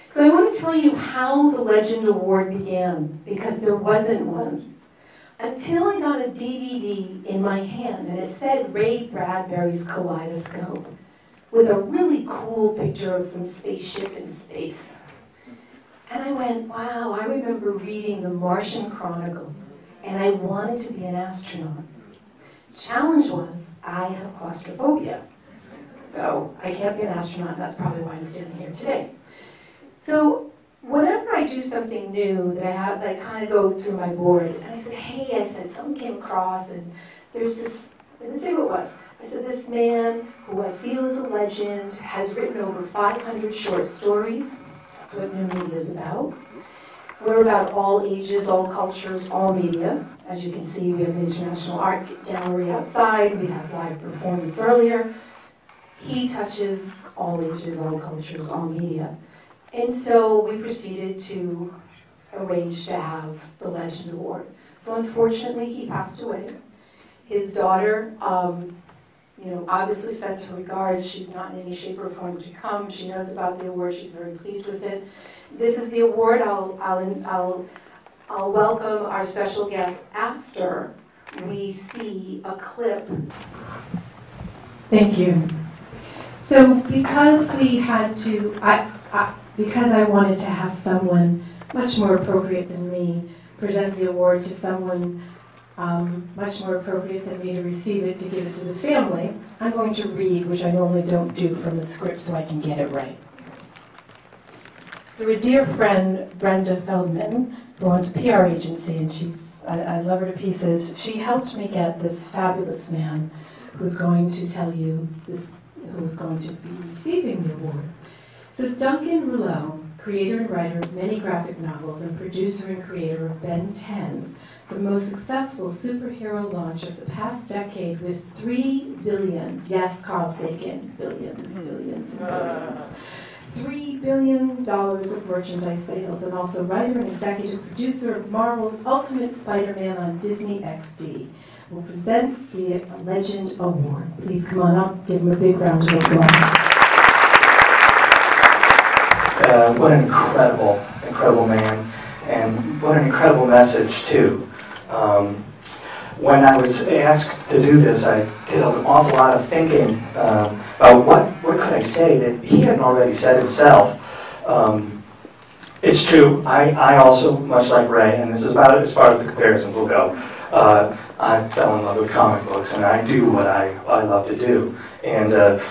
So I want to tell you how the Legend Award began, because there wasn't one. Until I got a DVD in my hand, and it said Ray Bradbury's Kaleidoscope, with a really cool picture of some spaceship in space. And I went, wow, I remember reading the Martian Chronicles, and I wanted to be an astronaut. Challenge was, I have claustrophobia. So I can't be an astronaut, and that's probably why I'm standing here today. So whenever I do something new that I kind of go through my board, and I said, hey, I said, something came across, and there's this, I didn't say who it was. I said, this man, who I feel is a legend, has written over 500 short stories. That's what new media is about. We're about all ages, all cultures, all media. As you can see, we have an international art gallery outside. We have live performance earlier. He touches all ages, all cultures, all media. And so we proceeded to arrange to have the Legend Award. So unfortunately, he passed away. His daughter, obviously sends her regards. She's not in any shape or form to come. She knows about the award. She's very pleased with it. This is the award. I'll welcome our special guest after we see a clip. Thank you. So because we had to, because I wanted to have someone much more appropriate than me present the award to someone much more appropriate than me to receive it, to give it to the family, I'm going to read, which I normally don't do from the script so I can get it right. Through a dear friend, Brenda Feldman, who owns a PR agency, and I love her to pieces, she helped me get this fabulous man who's going to tell you this, who's going to be receiving the award. So Duncan Rouleau, creator and writer of many graphic novels and producer and creator of Ben 10, the most successful superhero launch of the past decade with 3 billions, yes, Carl Sagan, billions, billions, billions, $3 billion of merchandise sales, and also writer and executive producer of Marvel's Ultimate Spider-Man on Disney XD, will present the Legend Award. Please come on up, give him a big round of applause. What an incredible man, and what an incredible message, too. When I was asked to do this, I did an awful lot of thinking about what could I say that he hadn't already said himself. It's true, I also, much like Ray, and this is about as far as the comparisons will go, I fell in love with comic books, and I do what I love to do. And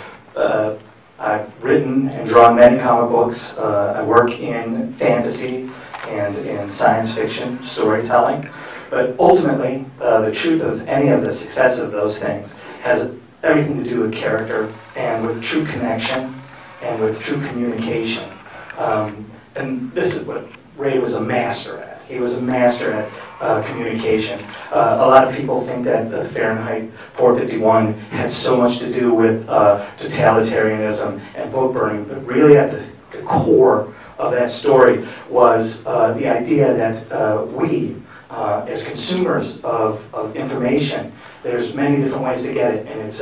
I've written and drawn many comic books. I work in fantasy and in science fiction storytelling. But ultimately, the truth of any of the success of those things has everything to do with character and with true connection and with true communication. And this is what Ray was a master at. He was a master at communication. A lot of people think that Fahrenheit 451 had so much to do with totalitarianism and book burning, but really at the core of that story was the idea that we, as consumers of information, there's many different ways to get it, and it's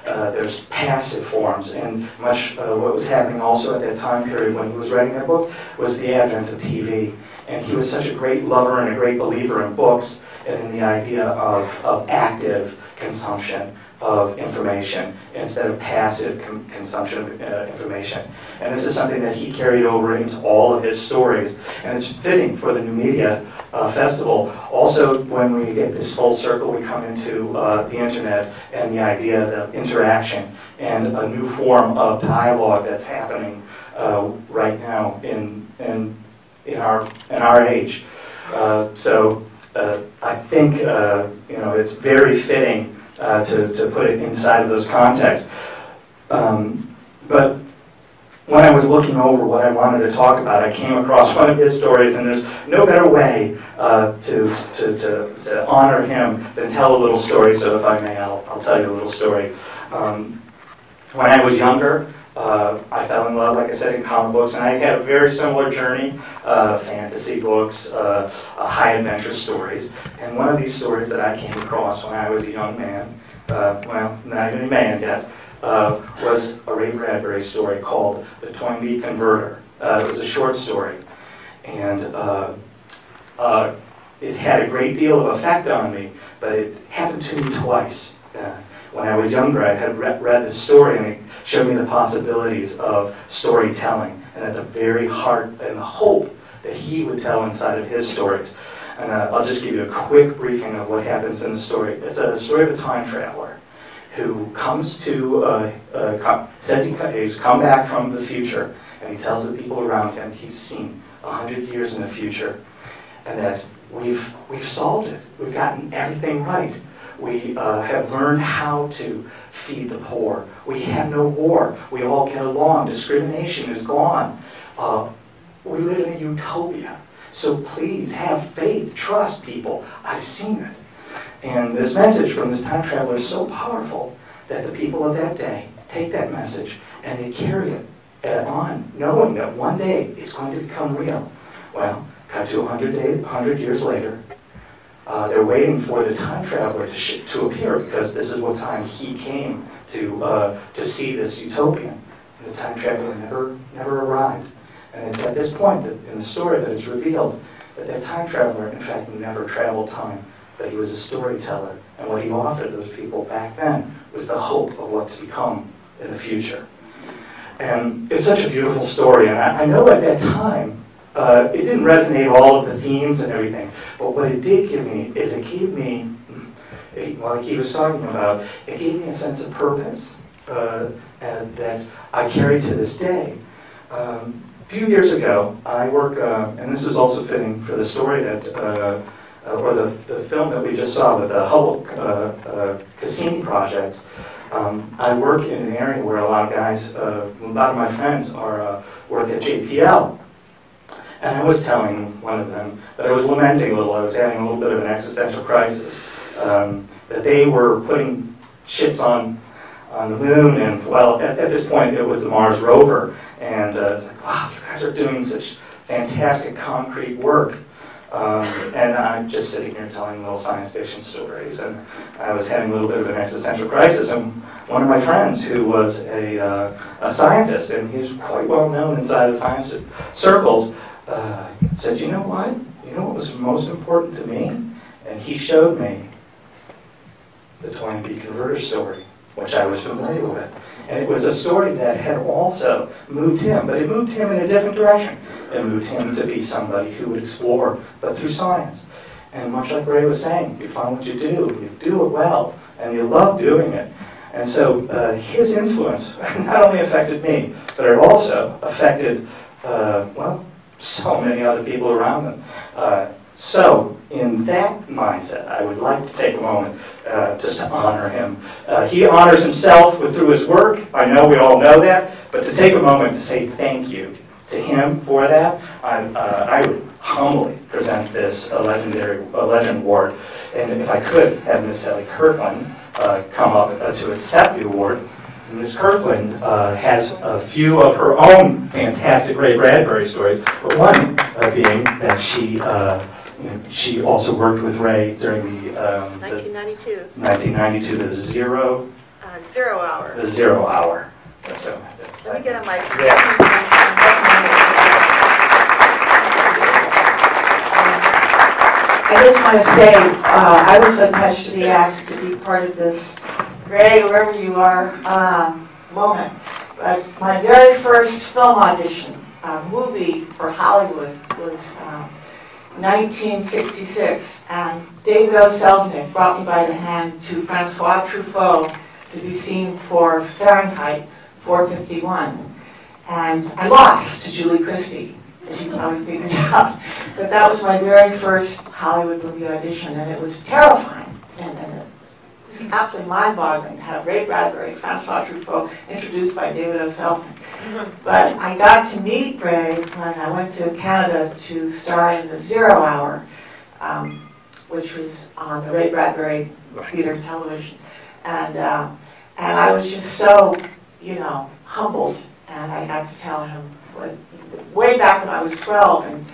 there's passive forms, and much what was happening also at that time period when he was writing that book was the advent of TV. And he was such a great lover and a great believer in books and in the idea of active consumption of information instead of passive consumption of information. And this is something that he carried over into all of his stories. And it's fitting for the New Media Festival. Also, when we get this full circle, we come into the internet and the idea of interaction and a new form of dialogue that's happening right now in our age. So I think it's very fitting to put it inside of those contexts. But when I was looking over what I wanted to talk about, I came across one of his stories, and there's no better way to honor him than tell a little story. So if I may, I'll tell you a little story. When I was younger, I fell in love, like I said, in comic books, and I had a very similar journey, fantasy books, high adventure stories. And one of these stories that I came across when I was a young man, well, not even a man yet, was a Ray Bradbury story called The Toynbee Converter. It was a short story. And it had a great deal of effect on me, but it happened to me twice. When I was younger, I had read this story, and it showed me the possibilities of storytelling, and at the very heart and the hope that he would tell inside of his stories. And I'll just give you a quick briefing of what happens in the story. It's a story of a time traveler who comes to, says he's come back from the future, and he tells the people around him he's seen 100 years in the future, and that we've solved it. We've gotten everything right. We have learned how to feed the poor. We have no war. We all get along. Discrimination is gone. We live in a utopia. So please have faith, trust people. I've seen it. And this message from this time traveler is so powerful that the people of that day take that message and they carry it on, knowing that one day it's going to become real. Well, cut to 100 years later, they're waiting for the time traveler to appear, because this is what time he came to see this utopia. And the time traveler never arrived. And it's at this point that, in the story, that it's revealed that time traveler, in fact, never traveled time, but he was a storyteller. And what he offered those people back then was the hope of what to become in the future. And it's such a beautiful story. And I know at that time, it didn't resonate all of the themes and everything, but what it did give me is it gave me, like he was talking about, it gave me a sense of purpose and that I carry to this day. A few years ago, I work, and this is also fitting for the story that, or the film that we just saw with the Hubble Cassini projects. I work in an area where a lot of guys, a lot of my friends are work at JPL. And I was telling one of them that I was lamenting a little. I was having a little bit of an existential crisis. That they were putting ships on the moon, and well, at this point it was the Mars rover. And it's like, wow, you guys are doing such fantastic concrete work. And I'm just sitting here telling little science fiction stories. And I was having a little bit of an existential crisis. And one of my friends, who was a scientist, and he's quite well known inside the science circles, said, you know what? You know what was most important to me? And he showed me the Toynbee converter story, which I was familiar with. And it was a story that had also moved him, but it moved him in a different direction. It moved him to be somebody who would explore, but through science. And much like Ray was saying, you find what you do it well, and you love doing it. And so his influence not only affected me, but it also affected, well, so many other people around them. So, in that mindset, I would like to take a moment just to honor him. He honors himself through his work. I know we all know that, but to take a moment to say thank you to him for that, I would humbly present this Legend Award. And if I could have Miss Sally Kirkland come up to accept the award. Ms. Kirkland has a few of her own fantastic Ray Bradbury stories, but one being that she also worked with Ray during the 1992, the Zero Hour. The 0 Hour. So, let me get a mic. Yeah. I just want to say, I was so touched to be asked to be part of this, Ray, wherever you are, moment. But my very first film audition, movie for Hollywood, was 1966, and David O. Selznick brought me by the hand to Francois Truffaut to be seen for Fahrenheit 451. And I lost to Julie Christie, as you probably figured out. But that was my very first Hollywood movie audition, and it was terrifying. And it was absolutely mind-boggling to have Ray Bradbury, Francois Truffaut, introduced by David O. Selznick. But I got to meet Ray when I went to Canada to star in the 0 Hour, which was on the Ray Bradbury Theatre television. And I was just so, humbled. And I got to tell him, way back when I was 12 in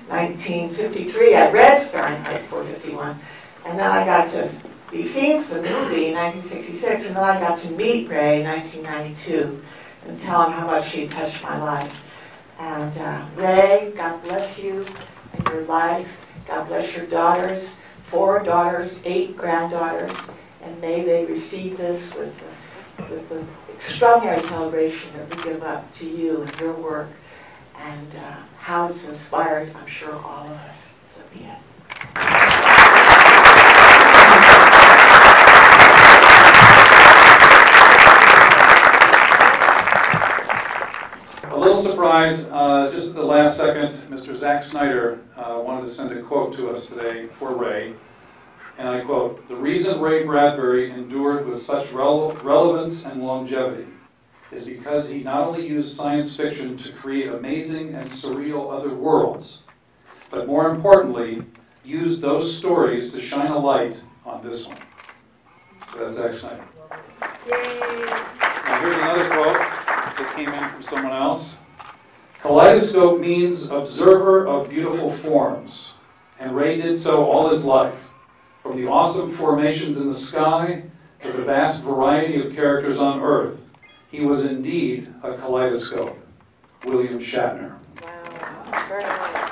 1953, I read Fahrenheit 451. And then I got to be seen for the movie in 1966, and then I got to meet Ray in 1992 and tell him how much he had touched my life. And Ray, God bless you and your life. God bless your daughters, 4 daughters, 8 granddaughters, and may they receive this with the extraordinary celebration that we give up to you and your work, and how it's inspired, I'm sure, all of us. So be it. A little surprise, just at the last second, Mr. Zack Snyder wanted to send a quote to us today for Ray. And I quote, "The reason Ray Bradbury endured with such relevance and longevity is because he not only used science fiction to create amazing and surreal other worlds, but more importantly, used those stories to shine a light on this one." So that's Zack Snyder. Yay. Now here's another quote that came in from someone else. "Kaleidoscope means observer of beautiful forms, and Ray did so all his life. From the awesome formations in the sky to the vast variety of characters on Earth, he was indeed a kaleidoscope." William Shatner. Wow. Very nice.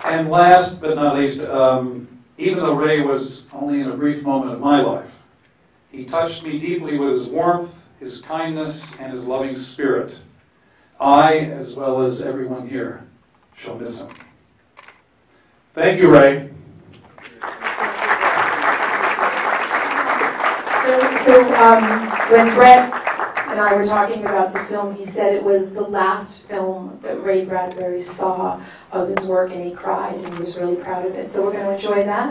And last but not least, even though Ray was only in a brief moment of my life, he touched me deeply with his warmth, his kindness, and his loving spirit. I, as well as everyone here, shall miss him. Thank you, Ray. So when Brett and I were talking about the film, he said it was the last film that Ray Bradbury saw of his work, and he cried, and he was really proud of it. So we're going to enjoy that.